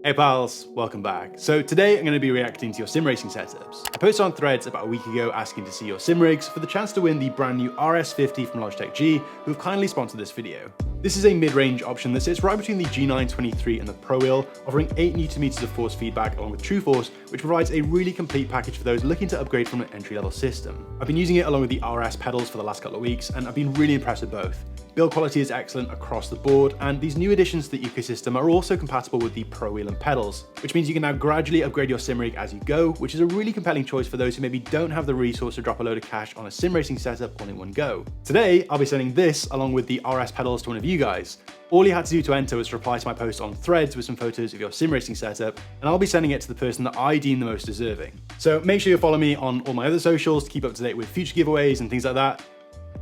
Hey pals, welcome back. So today I'm going to be reacting to your sim racing setups. I posted on Threads about a week ago asking to see your sim rigs for the chance to win the brand new RS50 from Logitech G, who have kindly sponsored this video. This is a mid-range option that sits right between the G923 and the Pro Wheel, offering 8 Nm of force feedback along with True Force, which provides a really complete package for those looking to upgrade from an entry-level system. I've been using it along with the RS pedals for the last couple of weeks, and I've been really impressed with both. Build quality is excellent across the board, and these new additions to the ecosystem are also compatible with the Pro Wheel and pedals, which means you can now gradually upgrade your sim rig as you go, which is a really compelling choice for those who maybe don't have the resource to drop a load of cash on a sim racing setup all in one go. Today, I'll be sending this along with the RS pedals to one of you guys. All you had to do to enter was to reply to my post on Threads with some photos of your sim racing setup, and I'll be sending it to the person that I deem the most deserving. So make sure you follow me on all my other socials to keep up to date with future giveaways and things like that.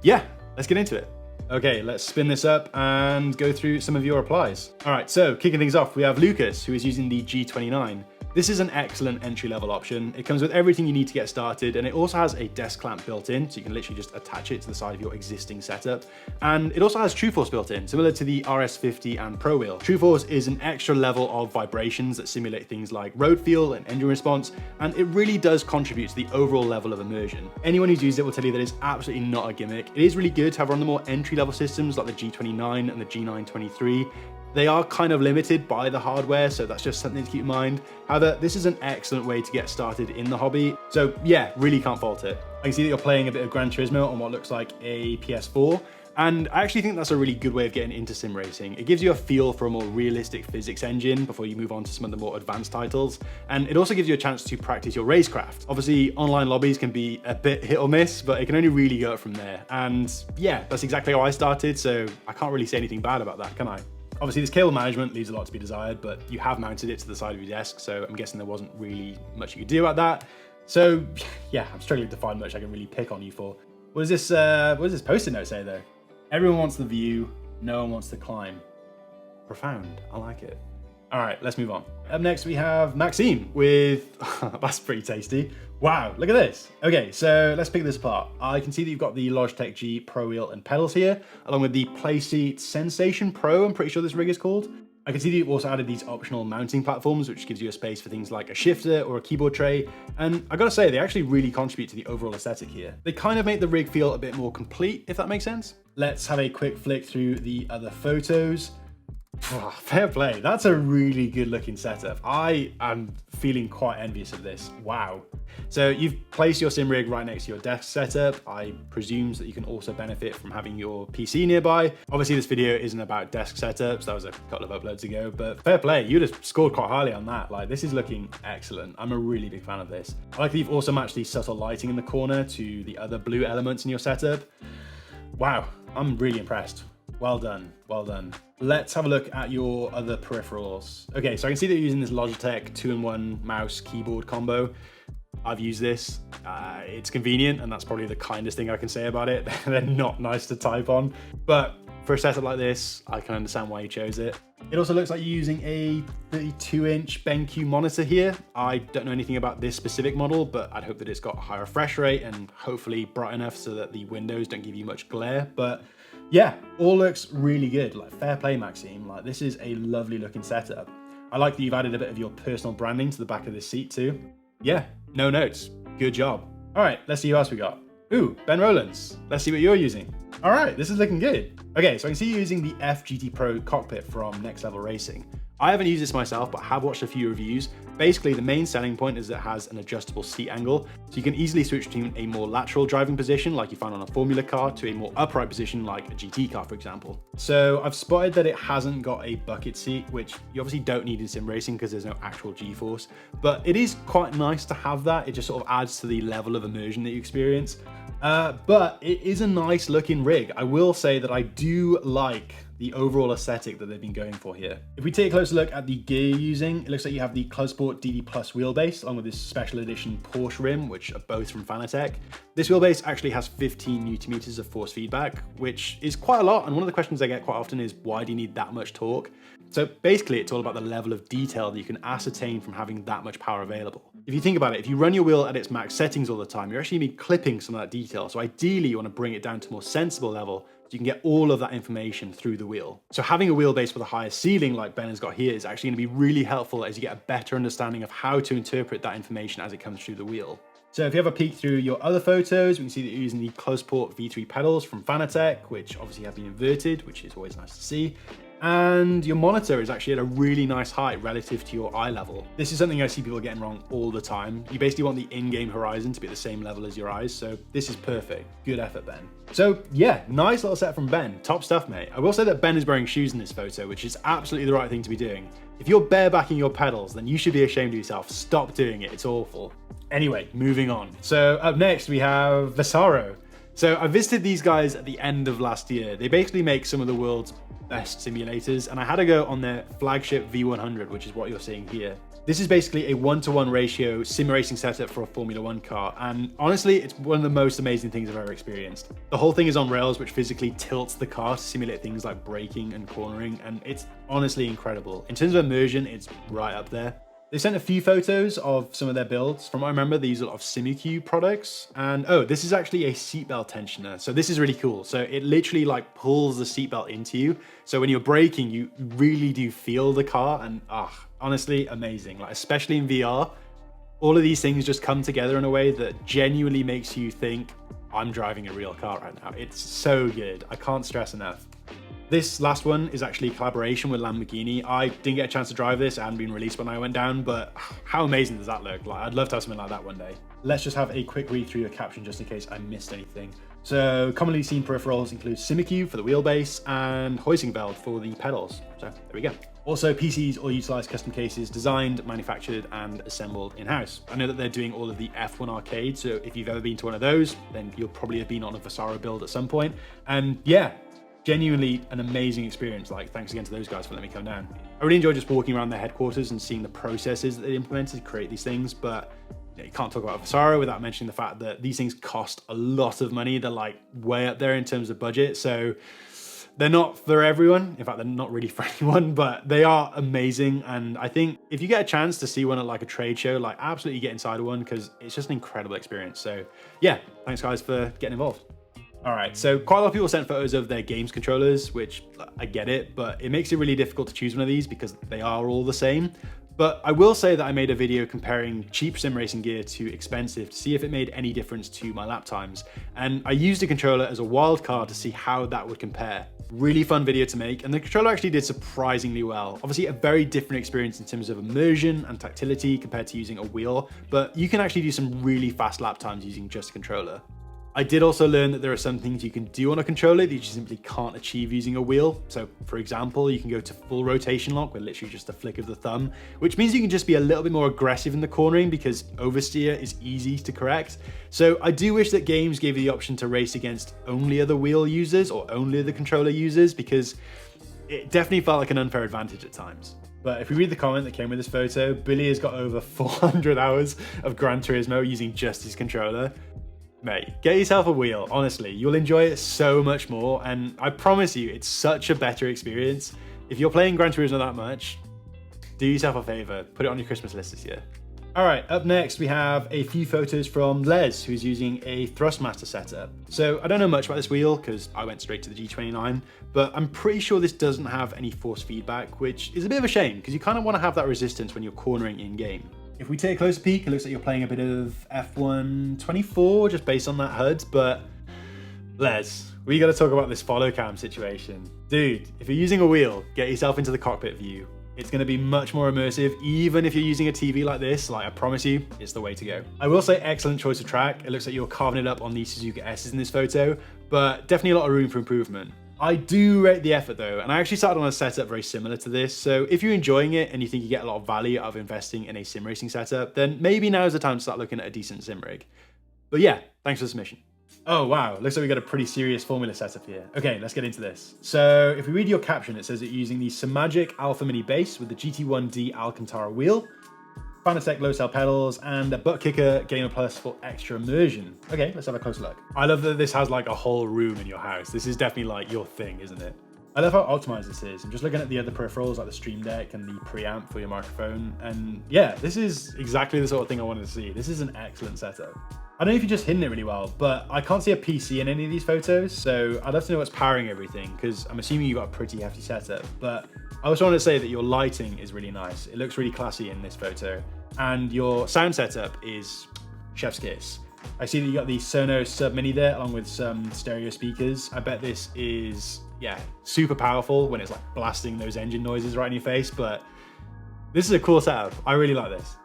Yeah, let's get into it. Okay, let's spin this up and go through some of your replies. All right, so kicking things off, we have Lucas, who is using the G29. This is an excellent entry-level option. It comes with everything you need to get started, and it also has a desk clamp built in, so you can literally just attach it to the side of your existing setup. And it also has True Force built in, similar to the RS50 and Pro Wheel. True Force is an extra level of vibrations that simulate things like road feel and engine response, and it really does contribute to the overall level of immersion. Anyone who's used it will tell you that it's absolutely not a gimmick. It is really good to have on the more entry-level systems like the G29 and the G923. They are kind of limited by the hardware, so that's just something to keep in mind. However, this is an excellent way to get started in the hobby. So yeah, really can't fault it. I can see that you're playing a bit of Gran Turismo on what looks like a PS4. And I actually think that's a really good way of getting into sim racing. It gives you a feel for a more realistic physics engine before you move on to some of the more advanced titles. And it also gives you a chance to practice your racecraft. Obviously, online lobbies can be a bit hit or miss, but it can only really go up from there. And yeah, that's exactly how I started, so I can't really say anything bad about that, can I? Obviously, this cable management leaves a lot to be desired, but you have mounted it to the side of your desk, so I'm guessing there wasn't really much you could do about that. So yeah, I'm struggling to find much I can really pick on you for. What does this post-it note say though? Everyone wants the view, no one wants to climb. Profound, I like it. All right, let's move on. Up next, we have Maxime with, that's pretty tasty. Wow, look at this. Okay, so let's pick this apart. I can see that you've got the Logitech G Pro Wheel and pedals here, along with the Playseat Sensation Pro, I'm pretty sure this rig is called. I can see that you've also added these optional mounting platforms, which gives you a space for things like a shifter or a keyboard tray. And I gotta say, they actually really contribute to the overall aesthetic here. They kind of make the rig feel a bit more complete, if that makes sense. Let's have a quick flick through the other photos. Fair play, that's a really good looking setup. I am feeling quite envious of this, wow. So you've placed your sim rig right next to your desk setup. I presume that you can also benefit from having your PC nearby. Obviously this video isn't about desk setups, that was a couple of uploads ago, but fair play, you'd have scored quite highly on that. Like, this is looking excellent. I'm a really big fan of this. I like that you've also matched the subtle lighting in the corner to the other blue elements in your setup. Wow, I'm really impressed. Well done, well done. Let's have a look at your other peripherals. Okay, so I can see that you're using this Logitech 2-in-1 mouse keyboard combo. I've used this, it's convenient, and that's probably the kindest thing I can say about it. They're not nice to type on, but for a setup like this, I can understand why you chose it. It also looks like you're using a 32-inch BenQ monitor here. I don't know anything about this specific model, but I'd hope that it's got a high refresh rate and hopefully bright enough so that the windows don't give you much glare. But yeah, all looks really good. Like, fair play, Maxime. Like, this is a lovely looking setup. I like that you've added a bit of your personal branding to the back of this seat too. Yeah, no notes. Good job. All right, let's see who else we got. Ooh, Ben Rowlands. Let's see what you're using. All right, this is looking good. Okay, so I can see you using the FGT Pro cockpit from Next Level Racing. I haven't used this myself, but have watched a few reviews. Basically, the main selling point is that it has an adjustable seat angle, so you can easily switch between a more lateral driving position, like you find on a Formula car, to a more upright position, like a GT car, for example. So I've spotted that it hasn't got a bucket seat, which you obviously don't need in sim racing because there's no actual G-force, but it is quite nice to have that. It just sort of adds to the level of immersion that you experience. But it is a nice looking rig. I will say that I do like the overall aesthetic that they've been going for here. If we take a closer look at the gear you're using, it looks like you have the Clubsport DD Plus wheelbase along with this special edition Porsche rim, which are both from Fanatec. This wheelbase actually has 15 Nm of force feedback, which is quite a lot. And one of the questions I get quite often is, why do you need that much torque? So basically, it's all about the level of detail that you can ascertain from having that much power available. If you think about it, if you run your wheel at its max settings all the time, you're actually clipping some of that detail. So ideally, you want to bring it down to a more sensible level so you can get all of that information through the wheel. So having a wheelbase with a higher ceiling like Ben has got here is actually going to be really helpful as you get a better understanding of how to interpret that information as it comes through the wheel. So if you have a peek through your other photos, we can see that you're using the Closeport V3 pedals from Fanatec, which obviously have been inverted, which is always nice to see. And your monitor is actually at a really nice height relative to your eye level. This is something I see people getting wrong all the time. You basically want the in-game horizon to be at the same level as your eyes, so this is perfect. Good effort, Ben. So yeah, nice little set from Ben. Top stuff, mate. I will say that Ben is wearing shoes in this photo, which is absolutely the right thing to be doing. If you're barebacking your pedals, then you should be ashamed of yourself. Stop doing it, it's awful. Anyway, moving on. So up next we have Vasaro. So I visited these guys at the end of last year. They basically make some of the world's best simulators, and I had to go on their flagship V100, which is what you're seeing here. This is basically a 1-to-1 ratio sim racing setup for a Formula One car, and honestly, it's one of the most amazing things I've ever experienced. The whole thing is on rails, which physically tilts the car to simulate things like braking and cornering, and it's honestly incredible. In terms of immersion, it's right up there. They sent a few photos of some of their builds. From what I remember, they use a lot of Simucube products. And oh, this is actually a seatbelt tensioner. So this is really cool. So it literally like pulls the seatbelt into you. So when you're braking, you really do feel the car, and honestly, amazing. Like, especially in VR, all of these things just come together in a way that genuinely makes you think, I'm driving a real car right now. It's so good. I can't stress enough. This last one is actually a collaboration with Lamborghini. I didn't get a chance to drive this, it hadn't been released when I went down, but how amazing does that look? Like, I'd love to have something like that one day. Let's just have a quick read through your caption just in case I missed anything. So commonly seen peripherals include Simucube for the wheelbase and Heusinkveld for the pedals. So there we go. Also, PCs all utilize custom cases designed, manufactured, and assembled in-house. I know that they're doing all of the F1 arcade, so if you've ever been to one of those, then you'll probably have been on a Vasaro build at some point. And yeah, genuinely an amazing experience. Like, thanks again to those guys for letting me come down. I really enjoyed just walking around their headquarters and seeing the processes that they implemented to create these things, but you can't talk about Vasaro without mentioning the fact that these things cost a lot of money. They're like way up there in terms of budget, so they're not for everyone. In fact, they're not really for anyone, but they are amazing. And I think if you get a chance to see one at like a trade show, like absolutely get inside of one, because it's just an incredible experience. So yeah, thanks guys for getting involved. All right, so quite a lot of people sent photos of their games controllers, which I get it, but it makes it really difficult to choose one of these because they are all the same. But I will say that I made a video comparing cheap sim racing gear to expensive to see if it made any difference to my lap times. And I used a controller as a wild card to see how that would compare. Really fun video to make, and the controller actually did surprisingly well. Obviously a very different experience in terms of immersion and tactility compared to using a wheel, but you can actually do some really fast lap times using just a controller. I did also learn that there are some things you can do on a controller that you simply can't achieve using a wheel. So for example, you can go to full rotation lock with literally just a flick of the thumb, which means you can just be a little bit more aggressive in the cornering because oversteer is easy to correct. So I do wish that games gave you the option to race against only other wheel users or only the controller users, because it definitely felt like an unfair advantage at times. But if we read the comment that came with this photo, Billy has got over 400 hours of Gran Turismo using just his controller. Mate, get yourself a wheel, honestly. You'll enjoy it so much more, and I promise you, it's such a better experience. If you're playing Gran Turismo that much, do yourself a favor, put it on your Christmas list this year. All right, up next, we have a few photos from Les, who's using a Thrustmaster setup. So I don't know much about this wheel because I went straight to the G29, but I'm pretty sure this doesn't have any force feedback, which is a bit of a shame because you kind of want to have that resistance when you're cornering in game. If we take a closer peek, it looks like you're playing a bit of F1 24 just based on that HUD, but Les, we got to talk about this follow cam situation. Dude, if you're using a wheel, get yourself into the cockpit view. It's going to be much more immersive, even if you're using a TV like this. Like, I promise you, it's the way to go. I will say excellent choice of track. It looks like you're carving it up on the Suzuka S's in this photo, but definitely a lot of room for improvement. I do rate the effort though, and I actually started on a setup very similar to this, so if you're enjoying it and you think you get a lot of value out of investing in a sim racing setup, then maybe now is the time to start looking at a decent sim rig. But yeah, thanks for the submission. Oh wow, looks like we got a pretty serious formula setup here. Okay, let's get into this. So if we read your caption, it says that you're using the Simagic Alpha Mini base with the GT1D Alcantara wheel, Fanatec low cell pedals, and a butt kicker Gamer Plus for extra immersion. Okay, let's have a closer look. I love that this has like a whole room in your house. This is definitely like your thing, isn't it? I love how optimized this is. I'm just looking at the other peripherals like the Stream Deck and the preamp for your microphone. And yeah, this is exactly the sort of thing I wanted to see. This is an excellent setup. I don't know if you're just hitting it really well, but I can't see a PC in any of these photos, so I'd love to know what's powering everything, because I'm assuming you've got a pretty hefty setup. But I also want to say that your lighting is really nice. It looks really classy in this photo, and your sound setup is chef's kiss. I see that you got the Sonos Sub Mini there, along with some stereo speakers. I bet this is, yeah, super powerful when it's like blasting those engine noises right in your face, but this is a cool setup. I really like this.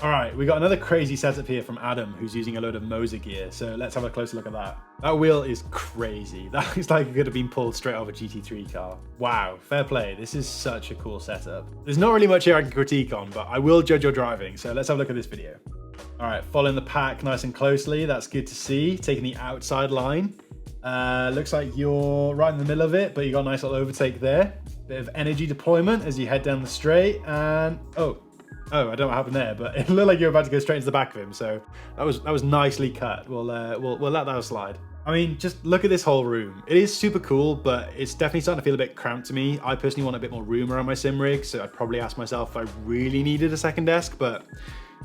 All right, we got another crazy setup here from Adam, who's using a load of Moser gear. So let's have a closer look at that. That wheel is crazy. That looks like it could have been pulled straight off a GT3 car. Wow, fair play. This is such a cool setup. There's not really much here I can critique on, but I will judge your driving. So let's have a look at this video. All right, following the pack nice and closely. That's good to see. Taking the outside line. Looks like you're right in the middle of it, but you got a nice little overtake there. Bit of energy deployment as you head down the straight, and oh, I don't know what happened there, but it looked like you were about to go straight into the back of him. So that was nicely cut. We'll let that slide. I mean, just look at this whole room. It is super cool, but it's definitely starting to feel a bit cramped to me. I personally want a bit more room around my sim rig, so I'd probably ask myself if I really needed a second desk, but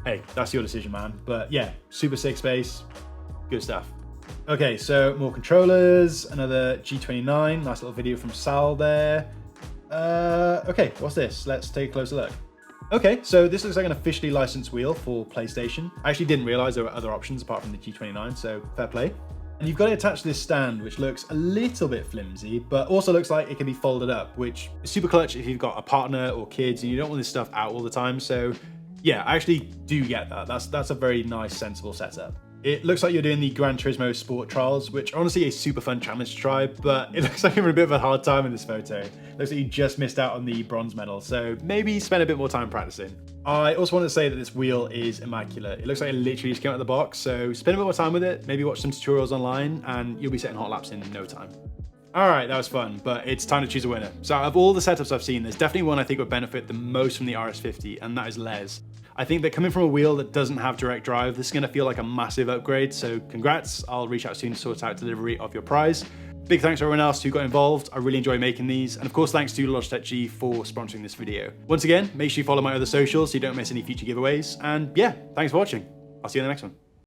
hey, that's your decision, man. But yeah, super sick space, good stuff. Okay, so more controllers, another G29, nice little video from Sal there. Okay, what's this? Let's take a closer look. Okay, so this looks like an officially licensed wheel for PlayStation. I actually didn't realize there were other options apart from the G29, so fair play. And you've got it attached to this stand, which looks a little bit flimsy, but also looks like it can be folded up, which is super clutch if you've got a partner or kids and you don't want this stuff out all the time. So yeah, I actually do get that. That's a very nice, sensible setup. It looks like you're doing the Gran Turismo Sport Trials, which are honestly a super fun challenge to try, but it looks like you're having a bit of a hard time in this photo. It looks like you just missed out on the bronze medal, so maybe spend a bit more time practicing. I also want to say that this wheel is immaculate. It looks like it literally just came out of the box, so spend a bit more time with it, maybe watch some tutorials online, and you'll be setting hot laps in no time. All right, that was fun, but it's time to choose a winner. So out of all the setups I've seen, there's definitely one I think would benefit the most from the RS50, and that is Les. I think that coming from a wheel that doesn't have direct drive, this is gonna feel like a massive upgrade, so congrats. I'll reach out soon to sort out delivery of your prize. Big thanks to everyone else who got involved. I really enjoy making these. And of course, thanks to Logitech G for sponsoring this video. Once again, make sure you follow my other socials so you don't miss any future giveaways. And yeah, thanks for watching. I'll see you in the next one.